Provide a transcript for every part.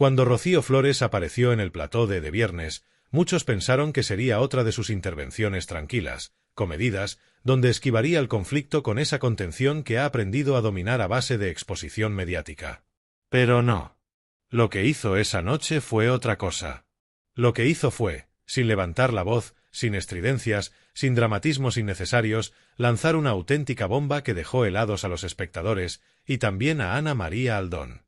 Cuando Rocío Flores apareció en el plató de Viernes, muchos pensaron que sería otra de sus intervenciones tranquilas, comedidas, donde esquivaría el conflicto con esa contención que ha aprendido a dominar a base de exposición mediática. Pero no. Lo que hizo esa noche fue otra cosa. Lo que hizo fue, sin levantar la voz, sin estridencias, sin dramatismos innecesarios, lanzar una auténtica bomba que dejó helados a los espectadores y también a Ana María Aldón.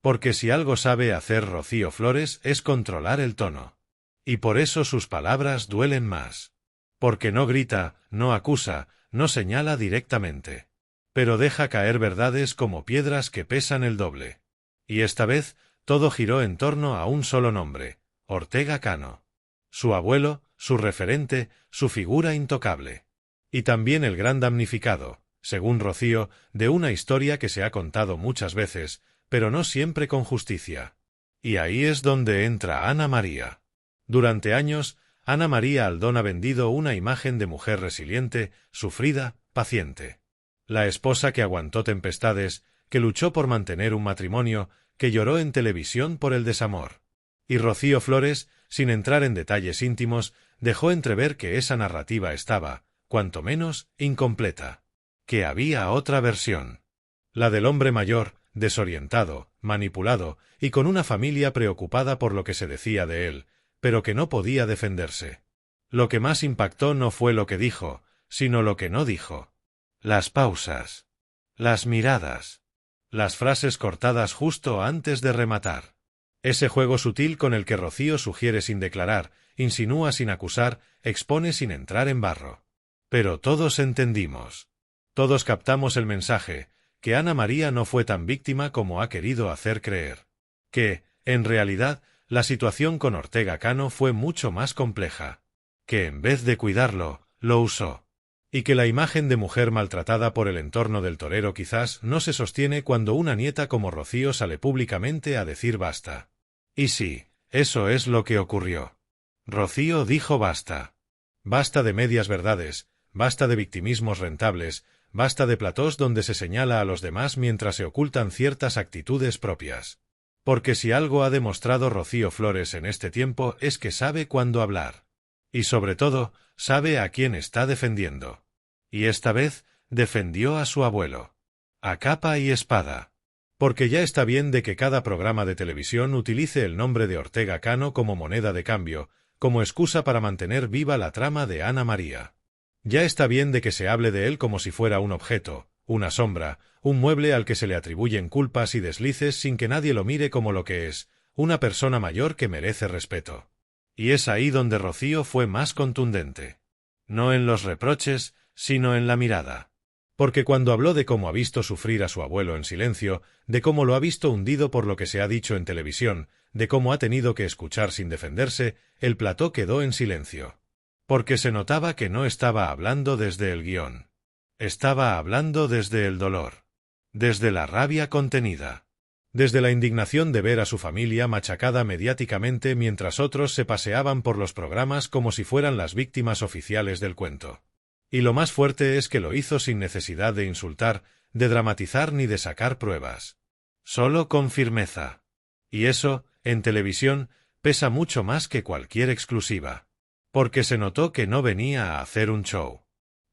Porque si algo sabe hacer Rocío Flores es controlar el tono. Y por eso sus palabras duelen más. Porque no grita, no acusa, no señala directamente. Pero deja caer verdades como piedras que pesan el doble. Y esta vez, todo giró en torno a un solo nombre, Ortega Cano. Su abuelo, su referente, su figura intocable. Y también el gran damnificado, según Rocío, de una historia que se ha contado muchas veces, pero no siempre con justicia. Y ahí es donde entra Ana María. Durante años, Ana María Aldón ha vendido una imagen de mujer resiliente, sufrida, paciente. La esposa que aguantó tempestades, que luchó por mantener un matrimonio, que lloró en televisión por el desamor. Y Rocío Flores, sin entrar en detalles íntimos, dejó entrever que esa narrativa estaba, cuanto menos, incompleta. Que había otra versión. La del hombre mayor, desorientado, manipulado, y con una familia preocupada por lo que se decía de él, pero que no podía defenderse. Lo que más impactó no fue lo que dijo, sino lo que no dijo. Las pausas. Las miradas. Las frases cortadas justo antes de rematar. Ese juego sutil con el que Rocío sugiere sin declarar, insinúa sin acusar, expone sin entrar en barro. Pero todos entendimos. Todos captamos el mensaje, que Ana María no fue tan víctima como ha querido hacer creer. Que, en realidad, la situación con Ortega Cano fue mucho más compleja. Que en vez de cuidarlo, lo usó. Y que la imagen de mujer maltratada por el entorno del torero quizás no se sostiene cuando una nieta como Rocío sale públicamente a decir basta. Y sí, eso es lo que ocurrió. Rocío dijo basta. Basta de medias verdades, basta de victimismos rentables, basta de platós donde se señala a los demás mientras se ocultan ciertas actitudes propias. Porque si algo ha demostrado Rocío Flores en este tiempo es que sabe cuándo hablar. Y sobre todo, sabe a quién está defendiendo. Y esta vez, defendió a su abuelo. A capa y espada. Porque ya está bien de que cada programa de televisión utilice el nombre de Ortega Cano como moneda de cambio, como excusa para mantener viva la trama de Ana María. Ya está bien de que se hable de él como si fuera un objeto, una sombra, un mueble al que se le atribuyen culpas y deslices sin que nadie lo mire como lo que es, una persona mayor que merece respeto. Y es ahí donde Rocío fue más contundente. No en los reproches, sino en la mirada. Porque cuando habló de cómo ha visto sufrir a su abuelo en silencio, de cómo lo ha visto hundido por lo que se ha dicho en televisión, de cómo ha tenido que escuchar sin defenderse, el plató quedó en silencio. Porque se notaba que no estaba hablando desde el guión. Estaba hablando desde el dolor. Desde la rabia contenida. Desde la indignación de ver a su familia machacada mediáticamente mientras otros se paseaban por los programas como si fueran las víctimas oficiales del cuento. Y lo más fuerte es que lo hizo sin necesidad de insultar, de dramatizar ni de sacar pruebas. Solo con firmeza. Y eso, en televisión, pesa mucho más que cualquier exclusiva. Porque se notó que no venía a hacer un show.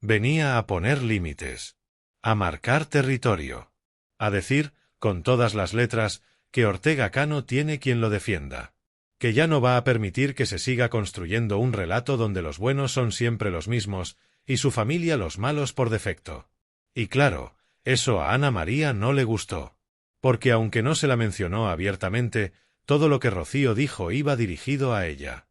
Venía a poner límites. A marcar territorio. A decir, con todas las letras, que Ortega Cano tiene quien lo defienda. Que ya no va a permitir que se siga construyendo un relato donde los buenos son siempre los mismos, y su familia los malos por defecto. Y claro, eso a Ana María no le gustó. Porque aunque no se la mencionó abiertamente, todo lo que Rocío dijo iba dirigido a ella.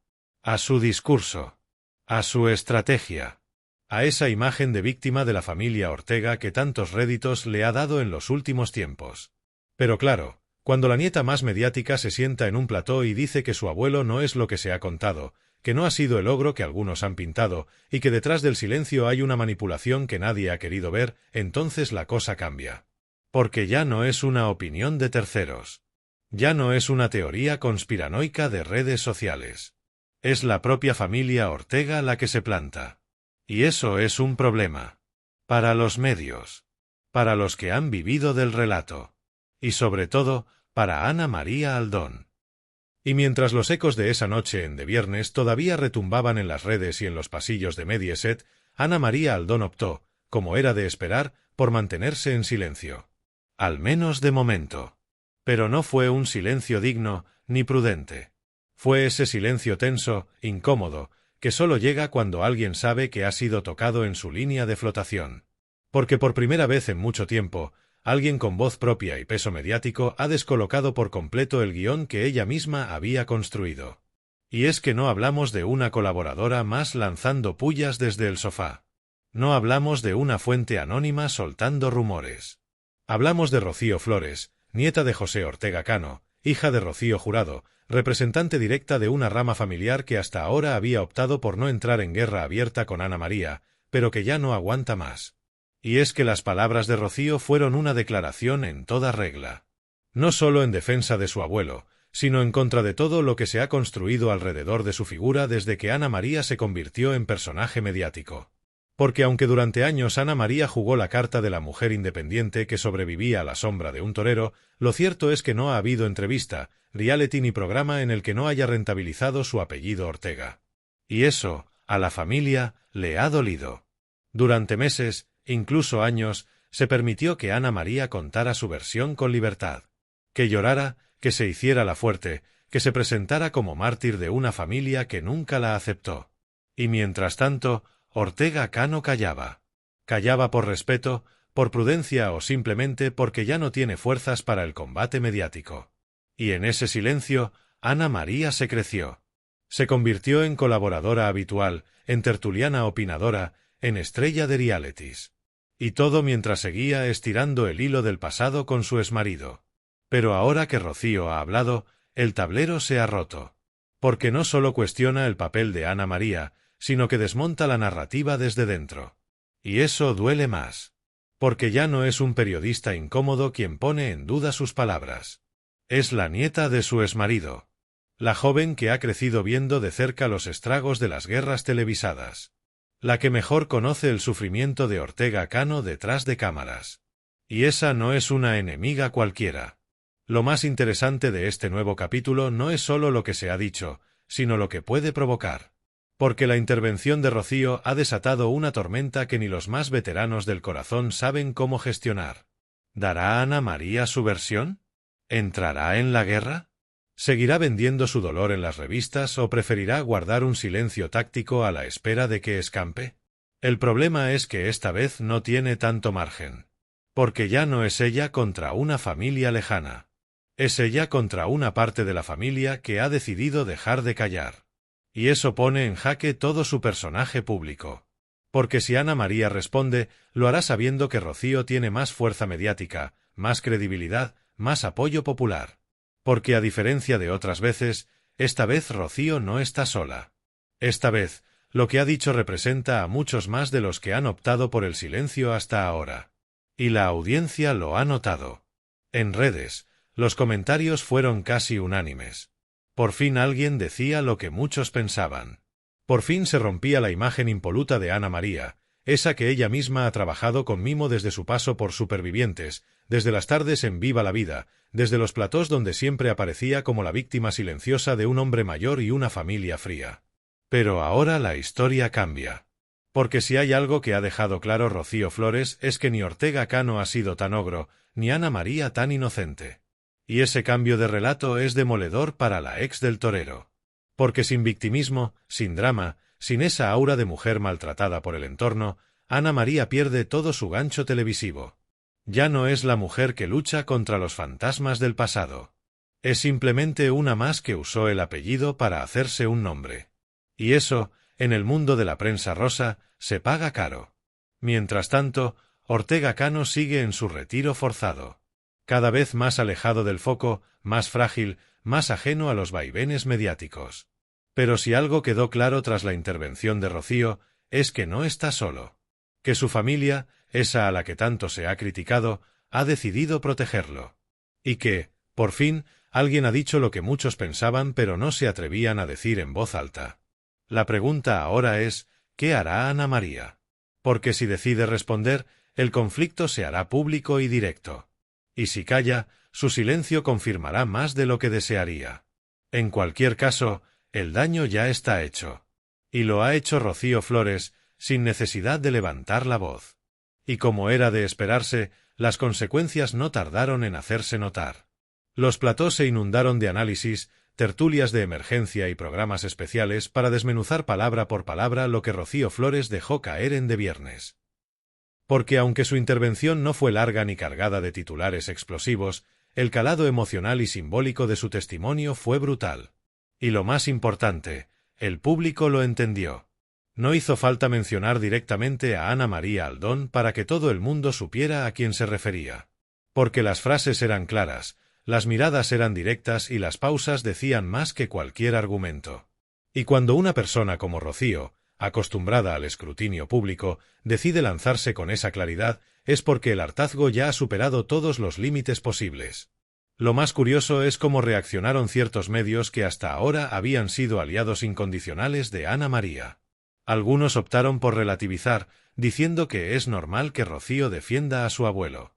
A su discurso. A su estrategia. A esa imagen de víctima de la familia Ortega que tantos réditos le ha dado en los últimos tiempos. Pero claro, cuando la nieta más mediática se sienta en un plató y dice que su abuelo no es lo que se ha contado, que no ha sido el ogro que algunos han pintado, y que detrás del silencio hay una manipulación que nadie ha querido ver, entonces la cosa cambia. Porque ya no es una opinión de terceros. Ya no es una teoría conspiranoica de redes sociales. Es la propia familia Ortega la que se planta. Y eso es un problema. Para los medios. Para los que han vivido del relato. Y sobre todo, para Ana María Aldón. Y mientras los ecos de esa noche en De Viernes todavía retumbaban en las redes y en los pasillos de Mediaset, Ana María Aldón optó, como era de esperar, por mantenerse en silencio. Al menos de momento. Pero no fue un silencio digno ni prudente. Fue ese silencio tenso, incómodo, que solo llega cuando alguien sabe que ha sido tocado en su línea de flotación. Porque por primera vez en mucho tiempo, alguien con voz propia y peso mediático ha descolocado por completo el guión que ella misma había construido. Y es que no hablamos de una colaboradora más lanzando pullas desde el sofá. No hablamos de una fuente anónima soltando rumores. Hablamos de Rocío Flores, nieta de José Ortega Cano, hija de Rocío Jurado, representante directa de una rama familiar que hasta ahora había optado por no entrar en guerra abierta con Ana María, pero que ya no aguanta más. Y es que las palabras de Rocío fueron una declaración en toda regla. No solo en defensa de su abuelo, sino en contra de todo lo que se ha construido alrededor de su figura desde que Ana María se convirtió en personaje mediático. Porque aunque durante años Ana María jugó la carta de la mujer independiente que sobrevivía a la sombra de un torero, lo cierto es que no ha habido entrevista, reality ni programa en el que no haya rentabilizado su apellido Ortega. Y eso, a la familia, le ha dolido. Durante meses, incluso años, se permitió que Ana María contara su versión con libertad. Que llorara, que se hiciera la fuerte, que se presentara como mártir de una familia que nunca la aceptó. Y mientras tanto, Ortega Cano callaba. Callaba por respeto, por prudencia o simplemente porque ya no tiene fuerzas para el combate mediático. Y en ese silencio, Ana María se creció. Se convirtió en colaboradora habitual, en tertuliana opinadora, en estrella de realities. Y todo mientras seguía estirando el hilo del pasado con su exmarido. Pero ahora que Rocío ha hablado, el tablero se ha roto. Porque no solo cuestiona el papel de Ana María, sino que desmonta la narrativa desde dentro. Y eso duele más. Porque ya no es un periodista incómodo quien pone en duda sus palabras. Es la nieta de su exmarido. La joven que ha crecido viendo de cerca los estragos de las guerras televisadas. La que mejor conoce el sufrimiento de Ortega Cano detrás de cámaras. Y esa no es una enemiga cualquiera. Lo más interesante de este nuevo capítulo no es solo lo que se ha dicho, sino lo que puede provocar. Porque la intervención de Rocío ha desatado una tormenta que ni los más veteranos del corazón saben cómo gestionar. ¿Dará Ana María su versión? ¿Entrará en la guerra? ¿Seguirá vendiendo su dolor en las revistas o preferirá guardar un silencio táctico a la espera de que escampe? El problema es que esta vez no tiene tanto margen. Porque ya no es ella contra una familia lejana. Es ella contra una parte de la familia que ha decidido dejar de callar. Y eso pone en jaque todo su personaje público. Porque si Ana María responde, lo hará sabiendo que Rocío tiene más fuerza mediática, más credibilidad, más apoyo popular. Porque a diferencia de otras veces, esta vez Rocío no está sola. Esta vez, lo que ha dicho representa a muchos más de los que han optado por el silencio hasta ahora. Y la audiencia lo ha notado. En redes, los comentarios fueron casi unánimes. Por fin alguien decía lo que muchos pensaban. Por fin se rompía la imagen impoluta de Ana María, esa que ella misma ha trabajado con mimo desde su paso por Supervivientes, desde las tardes en Viva la Vida, desde los platós donde siempre aparecía como la víctima silenciosa de un hombre mayor y una familia fría. Pero ahora la historia cambia. Porque si hay algo que ha dejado claro Rocío Flores es que ni Ortega Cano ha sido tan ogro, ni Ana María tan inocente. Y ese cambio de relato es demoledor para la ex del torero. Porque sin victimismo, sin drama, sin esa aura de mujer maltratada por el entorno, Ana María pierde todo su gancho televisivo. Ya no es la mujer que lucha contra los fantasmas del pasado. Es simplemente una más que usó el apellido para hacerse un nombre. Y eso, en el mundo de la prensa rosa, se paga caro. Mientras tanto, Ortega Cano sigue en su retiro forzado. Cada vez más alejado del foco, más frágil, más ajeno a los vaivenes mediáticos. Pero si algo quedó claro tras la intervención de Rocío, es que no está solo. Que su familia, esa a la que tanto se ha criticado, ha decidido protegerlo. Y que, por fin, alguien ha dicho lo que muchos pensaban pero no se atrevían a decir en voz alta. La pregunta ahora es, ¿qué hará Ana María? Porque si decide responder, el conflicto se hará público y directo. Y si calla, su silencio confirmará más de lo que desearía. En cualquier caso, el daño ya está hecho. Y lo ha hecho Rocío Flores, sin necesidad de levantar la voz. Y como era de esperarse, las consecuencias no tardaron en hacerse notar. Los platós se inundaron de análisis, tertulias de emergencia y programas especiales para desmenuzar palabra por palabra lo que Rocío Flores dejó caer en De Viernes. Porque aunque su intervención no fue larga ni cargada de titulares explosivos, el calado emocional y simbólico de su testimonio fue brutal. Y lo más importante, el público lo entendió. No hizo falta mencionar directamente a Ana María Aldón para que todo el mundo supiera a quién se refería. Porque las frases eran claras, las miradas eran directas y las pausas decían más que cualquier argumento. Y cuando una persona como Rocío, acostumbrada al escrutinio público, decide lanzarse con esa claridad, es porque el hartazgo ya ha superado todos los límites posibles. Lo más curioso es cómo reaccionaron ciertos medios que hasta ahora habían sido aliados incondicionales de Ana María. Algunos optaron por relativizar, diciendo que es normal que Rocío defienda a su abuelo.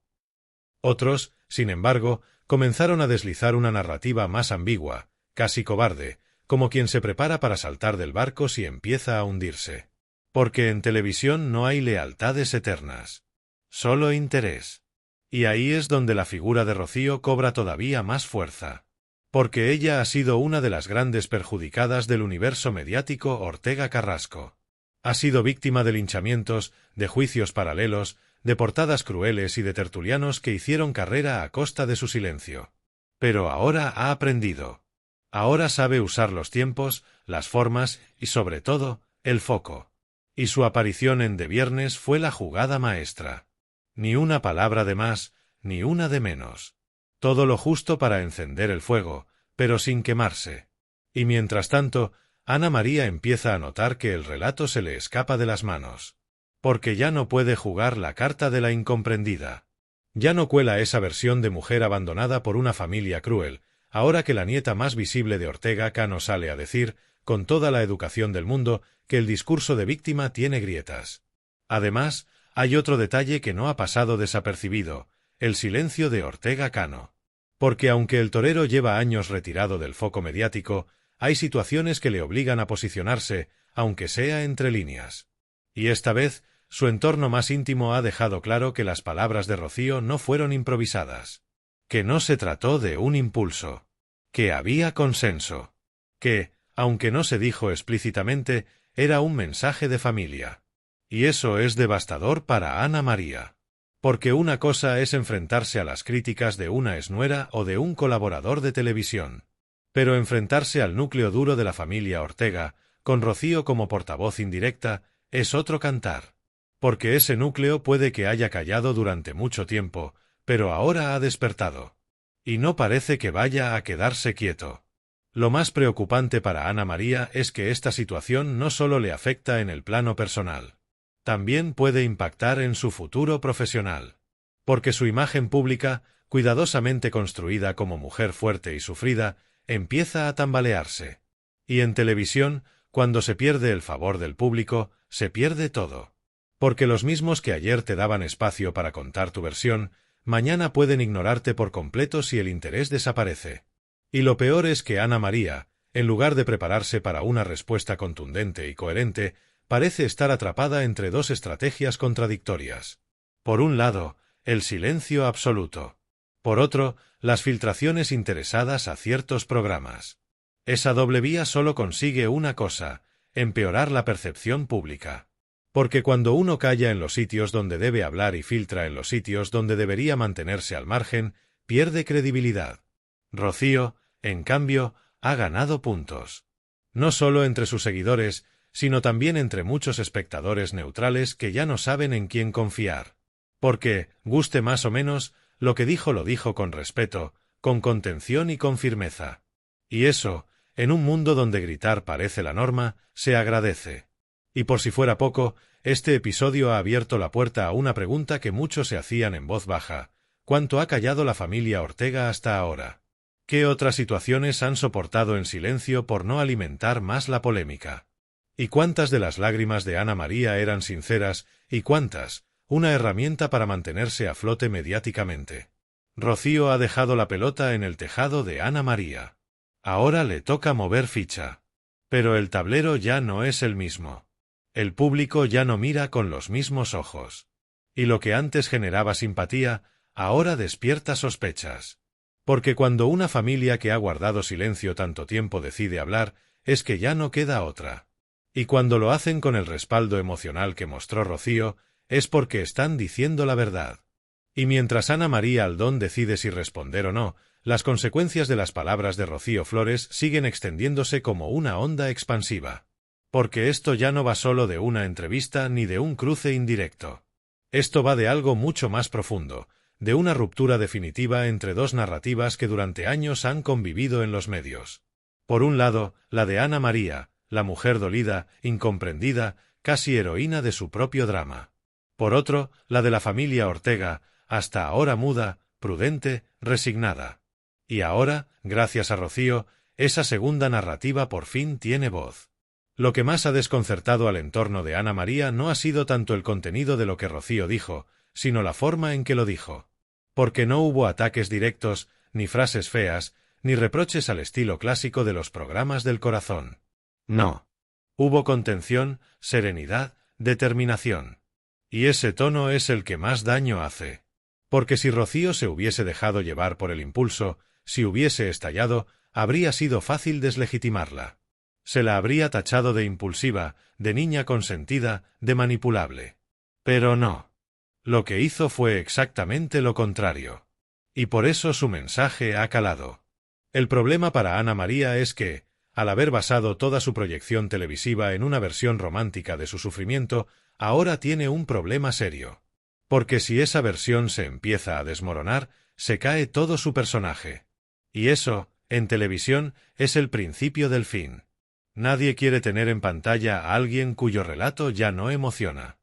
Otros, sin embargo, comenzaron a deslizar una narrativa más ambigua, casi cobarde, como quien se prepara para saltar del barco si empieza a hundirse. Porque en televisión no hay lealtades eternas. Solo interés. Y ahí es donde la figura de Rocío cobra todavía más fuerza. Porque ella ha sido una de las grandes perjudicadas del universo mediático Ortega Carrasco. Ha sido víctima de linchamientos, de juicios paralelos, de portadas crueles y de tertulianos que hicieron carrera a costa de su silencio. Pero ahora ha aprendido. Ahora sabe usar los tiempos, las formas y, sobre todo, el foco. Y su aparición en De Viernes fue la jugada maestra. Ni una palabra de más, ni una de menos. Todo lo justo para encender el fuego, pero sin quemarse. Y mientras tanto, Ana María empieza a notar que el relato se le escapa de las manos. Porque ya no puede jugar la carta de la incomprendida. Ya no cuela esa versión de mujer abandonada por una familia cruel, ahora que la nieta más visible de Ortega Cano sale a decir, con toda la educación del mundo, que el discurso de víctima tiene grietas. Además, hay otro detalle que no ha pasado desapercibido, el silencio de Ortega Cano. Porque aunque el torero lleva años retirado del foco mediático, hay situaciones que le obligan a posicionarse, aunque sea entre líneas. Y esta vez, su entorno más íntimo ha dejado claro que las palabras de Rocío no fueron improvisadas. Que no se trató de un impulso. Que había consenso. Que, aunque no se dijo explícitamente, era un mensaje de familia. Y eso es devastador para Ana María. Porque una cosa es enfrentarse a las críticas de una exnuera o de un colaborador de televisión. Pero enfrentarse al núcleo duro de la familia Ortega, con Rocío como portavoz indirecta, es otro cantar. Porque ese núcleo puede que haya callado durante mucho tiempo, pero ahora ha despertado. Y no parece que vaya a quedarse quieto. Lo más preocupante para Ana María es que esta situación no solo le afecta en el plano personal. También puede impactar en su futuro profesional. Porque su imagen pública, cuidadosamente construida como mujer fuerte y sufrida, empieza a tambalearse. Y en televisión, cuando se pierde el favor del público, se pierde todo. Porque los mismos que ayer te daban espacio para contar tu versión, mañana pueden ignorarte por completo si el interés desaparece. Y lo peor es que Ana María, en lugar de prepararse para una respuesta contundente y coherente, parece estar atrapada entre dos estrategias contradictorias. Por un lado, el silencio absoluto. Por otro, las filtraciones interesadas a ciertos programas. Esa doble vía solo consigue una cosa, empeorar la percepción pública. Porque cuando uno calla en los sitios donde debe hablar y filtra en los sitios donde debería mantenerse al margen, pierde credibilidad. Rocío, en cambio, ha ganado puntos. No solo entre sus seguidores, sino también entre muchos espectadores neutrales que ya no saben en quién confiar. Porque, guste más o menos, lo que dijo lo dijo con respeto, con contención y con firmeza. Y eso, en un mundo donde gritar parece la norma, se agradece. Y por si fuera poco, este episodio ha abierto la puerta a una pregunta que muchos se hacían en voz baja. ¿Cuánto ha callado la familia Ortega hasta ahora? ¿Qué otras situaciones han soportado en silencio por no alimentar más la polémica? ¿Y cuántas de las lágrimas de Ana María eran sinceras, y cuántas, una herramienta para mantenerse a flote mediáticamente? Rocío ha dejado la pelota en el tejado de Ana María. Ahora le toca mover ficha. Pero el tablero ya no es el mismo. El público ya no mira con los mismos ojos. Y lo que antes generaba simpatía, ahora despierta sospechas. Porque cuando una familia que ha guardado silencio tanto tiempo decide hablar, es que ya no queda otra. Y cuando lo hacen con el respaldo emocional que mostró Rocío, es porque están diciendo la verdad. Y mientras Ana María Aldón decide si responder o no, las consecuencias de las palabras de Rocío Flores siguen extendiéndose como una onda expansiva. Porque esto ya no va solo de una entrevista ni de un cruce indirecto. Esto va de algo mucho más profundo, de una ruptura definitiva entre dos narrativas que durante años han convivido en los medios. Por un lado, la de Ana María, la mujer dolida, incomprendida, casi heroína de su propio drama. Por otro, la de la familia Ortega, hasta ahora muda, prudente, resignada. Y ahora, gracias a Rocío, esa segunda narrativa por fin tiene voz. Lo que más ha desconcertado al entorno de Ana María no ha sido tanto el contenido de lo que Rocío dijo, sino la forma en que lo dijo. Porque no hubo ataques directos, ni frases feas, ni reproches al estilo clásico de los programas del corazón. No. Hubo contención, serenidad, determinación. Y ese tono es el que más daño hace. Porque si Rocío se hubiese dejado llevar por el impulso, si hubiese estallado, habría sido fácil deslegitimarla. Se la habría tachado de impulsiva, de niña consentida, de manipulable. Pero no. Lo que hizo fue exactamente lo contrario. Y por eso su mensaje ha calado. El problema para Ana María es que, al haber basado toda su proyección televisiva en una versión romántica de su sufrimiento, ahora tiene un problema serio. Porque si esa versión se empieza a desmoronar, se cae todo su personaje. Y eso, en televisión, es el principio del fin. Nadie quiere tener en pantalla a alguien cuyo relato ya no emociona.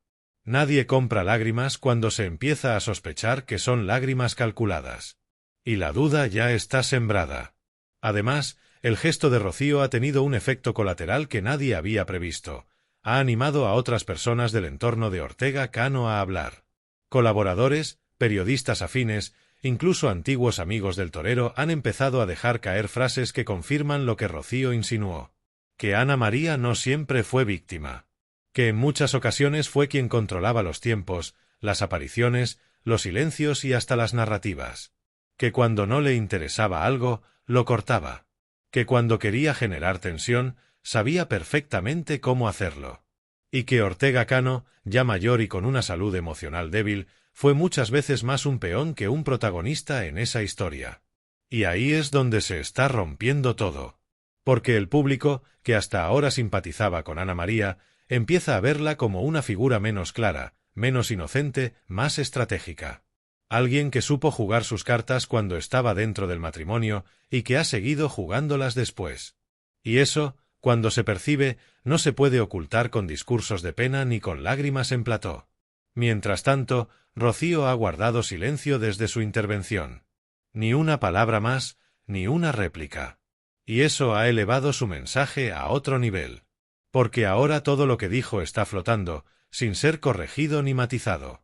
Nadie compra lágrimas cuando se empieza a sospechar que son lágrimas calculadas. Y la duda ya está sembrada. Además, el gesto de Rocío ha tenido un efecto colateral que nadie había previsto. Ha animado a otras personas del entorno de Ortega Cano a hablar. Colaboradores, periodistas afines, incluso antiguos amigos del torero han empezado a dejar caer frases que confirman lo que Rocío insinuó. Que Ana María no siempre fue víctima. Que en muchas ocasiones fue quien controlaba los tiempos, las apariciones, los silencios y hasta las narrativas. Que cuando no le interesaba algo, lo cortaba. Que cuando quería generar tensión, sabía perfectamente cómo hacerlo. Y que Ortega Cano, ya mayor y con una salud emocional débil, fue muchas veces más un peón que un protagonista en esa historia. Y ahí es donde se está rompiendo todo. Porque el público, que hasta ahora simpatizaba con Ana María, empieza a verla como una figura menos clara, menos inocente, más estratégica. Alguien que supo jugar sus cartas cuando estaba dentro del matrimonio y que ha seguido jugándolas después. Y eso, cuando se percibe, no se puede ocultar con discursos de pena ni con lágrimas en plató. Mientras tanto, Rocío ha guardado silencio desde su intervención. Ni una palabra más, ni una réplica. Y eso ha elevado su mensaje a otro nivel. Porque ahora todo lo que dijo está flotando, sin ser corregido ni matizado.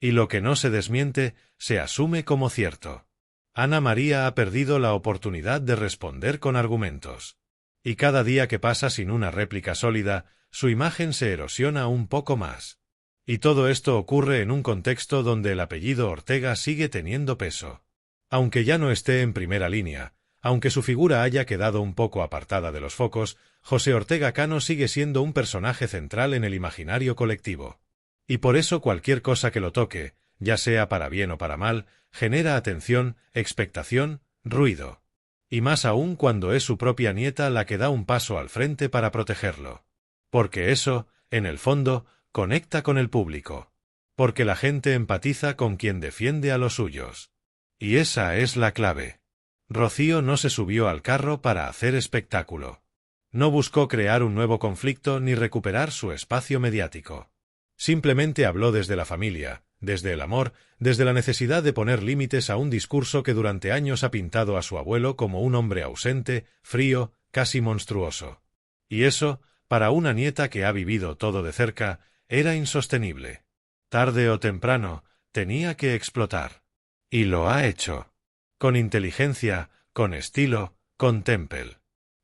Y lo que no se desmiente, se asume como cierto. Ana María ha perdido la oportunidad de responder con argumentos. Y cada día que pasa sin una réplica sólida, su imagen se erosiona un poco más. Y todo esto ocurre en un contexto donde el apellido Ortega sigue teniendo peso. Aunque ya no esté en primera línea, aunque su figura haya quedado un poco apartada de los focos, José Ortega Cano sigue siendo un personaje central en el imaginario colectivo. Y por eso cualquier cosa que lo toque, ya sea para bien o para mal, genera atención, expectación, ruido. Y más aún cuando es su propia nieta la que da un paso al frente para protegerlo. Porque eso, en el fondo, conecta con el público. Porque la gente empatiza con quien defiende a los suyos. Y esa es la clave. Rocío no se subió al carro para hacer espectáculo. No buscó crear un nuevo conflicto ni recuperar su espacio mediático. Simplemente habló desde la familia, desde el amor, desde la necesidad de poner límites a un discurso que durante años ha pintado a su abuelo como un hombre ausente, frío, casi monstruoso. Y eso, para una nieta que ha vivido todo de cerca, era insostenible. Tarde o temprano, tenía que explotar. Y lo ha hecho. Con inteligencia, con estilo, con Temple.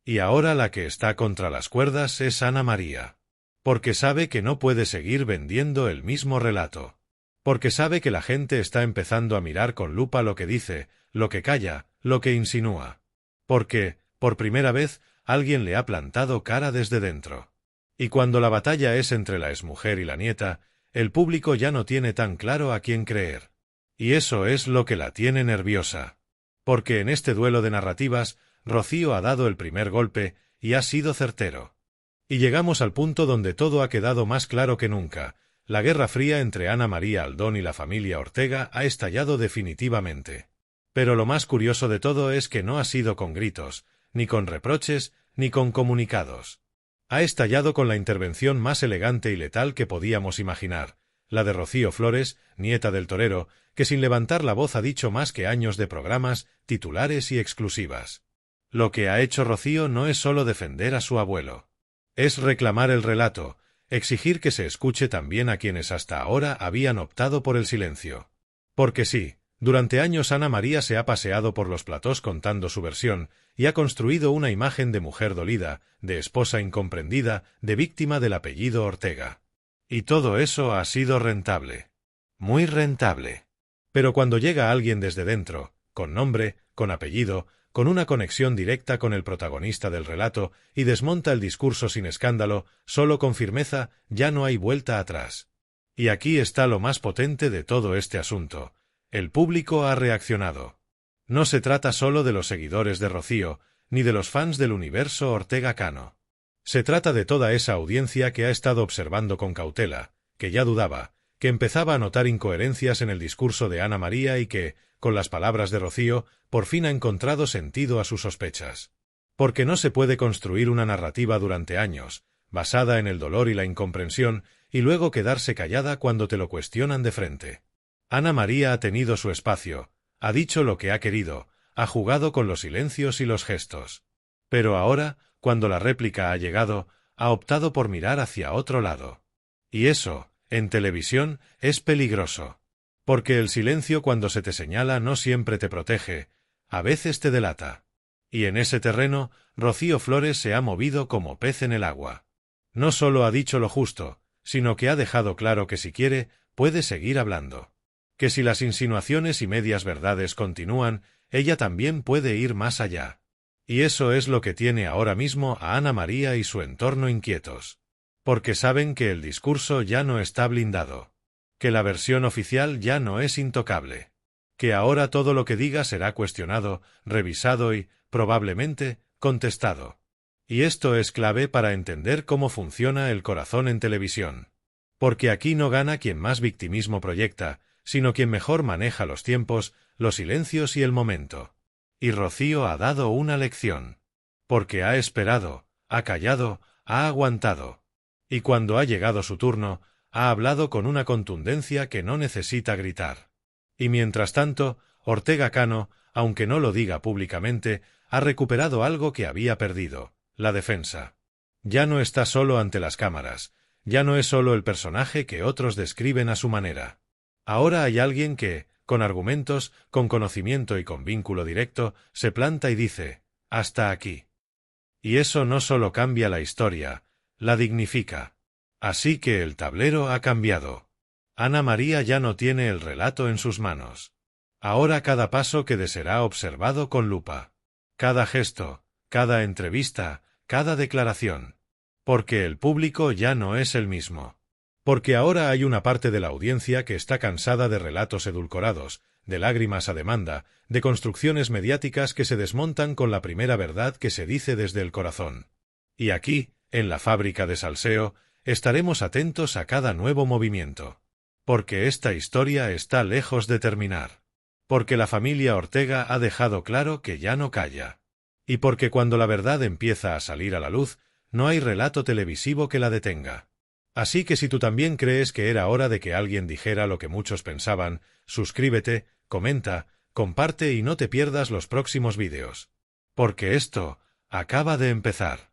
Y ahora la que está contra las cuerdas es Ana María. Porque sabe que no puede seguir vendiendo el mismo relato. Porque sabe que la gente está empezando a mirar con lupa lo que dice, lo que calla, lo que insinúa. Porque, por primera vez, alguien le ha plantado cara desde dentro. Y cuando la batalla es entre la exmujer y la nieta, el público ya no tiene tan claro a quién creer. Y eso es lo que la tiene nerviosa. Porque en este duelo de narrativas, Rocío ha dado el primer golpe, y ha sido certero. Y llegamos al punto donde todo ha quedado más claro que nunca. La Guerra Fría entre Ana María Aldón y la familia Ortega ha estallado definitivamente. Pero lo más curioso de todo es que no ha sido con gritos, ni con reproches, ni con comunicados. Ha estallado con la intervención más elegante y letal que podíamos imaginar, la de Rocío Flores, nieta del torero, que sin levantar la voz ha dicho más que años de programas, titulares y exclusivas. Lo que ha hecho Rocío no es solo defender a su abuelo. Es reclamar el relato, exigir que se escuche también a quienes hasta ahora habían optado por el silencio. Porque sí, durante años Ana María se ha paseado por los platós contando su versión, y ha construido una imagen de mujer dolida, de esposa incomprendida, de víctima del apellido Ortega. Y todo eso ha sido rentable. Muy rentable. Pero cuando llega alguien desde dentro, con nombre, con apellido, con una conexión directa con el protagonista del relato, y desmonta el discurso sin escándalo, solo con firmeza, ya no hay vuelta atrás. Y aquí está lo más potente de todo este asunto. El público ha reaccionado. No se trata solo de los seguidores de Rocío, ni de los fans del universo Ortega Cano. Se trata de toda esa audiencia que ha estado observando con cautela, que ya dudaba, que empezaba a notar incoherencias en el discurso de Ana María y que, con las palabras de Rocío, por fin ha encontrado sentido a sus sospechas. Porque no se puede construir una narrativa durante años, basada en el dolor y la incomprensión, y luego quedarse callada cuando te lo cuestionan de frente. Ana María ha tenido su espacio, ha dicho lo que ha querido, ha jugado con los silencios y los gestos. Pero ahora, cuando la réplica ha llegado, ha optado por mirar hacia otro lado. Y eso, en televisión, es peligroso. Porque el silencio cuando se te señala no siempre te protege, a veces te delata. Y en ese terreno, Rocío Flores se ha movido como pez en el agua. No solo ha dicho lo justo, sino que ha dejado claro que si quiere, puede seguir hablando. Que si las insinuaciones y medias verdades continúan, ella también puede ir más allá. Y eso es lo que tiene ahora mismo a Ana María y su entorno inquietos. Porque saben que el discurso ya no está blindado. Que la versión oficial ya no es intocable. Que ahora todo lo que diga será cuestionado, revisado y, probablemente, contestado. Y esto es clave para entender cómo funciona el corazón en televisión. Porque aquí no gana quien más victimismo proyecta, sino quien mejor maneja los tiempos, los silencios y el momento. Y Rocío ha dado una lección. Porque ha esperado, ha callado, ha aguantado. Y cuando ha llegado su turno, ha hablado con una contundencia que no necesita gritar. Y mientras tanto, Ortega Cano, aunque no lo diga públicamente, ha recuperado algo que había perdido, la defensa. Ya no está solo ante las cámaras, ya no es solo el personaje que otros describen a su manera. Ahora hay alguien que, con argumentos, con conocimiento y con vínculo directo, se planta y dice, hasta aquí. Y eso no solo cambia la historia, la dignifica. Así que el tablero ha cambiado. Ana María ya no tiene el relato en sus manos. Ahora cada paso que dé será observado con lupa. Cada gesto, cada entrevista, cada declaración. Porque el público ya no es el mismo. Porque ahora hay una parte de la audiencia que está cansada de relatos edulcorados, de lágrimas a demanda, de construcciones mediáticas que se desmontan con la primera verdad que se dice desde el corazón. Y aquí, en la fábrica de salseo, estaremos atentos a cada nuevo movimiento. Porque esta historia está lejos de terminar. Porque la familia Ortega ha dejado claro que ya no calla. Y porque cuando la verdad empieza a salir a la luz, no hay relato televisivo que la detenga. Así que si tú también crees que era hora de que alguien dijera lo que muchos pensaban, suscríbete, comenta, comparte y no te pierdas los próximos vídeos. Porque esto acaba de empezar.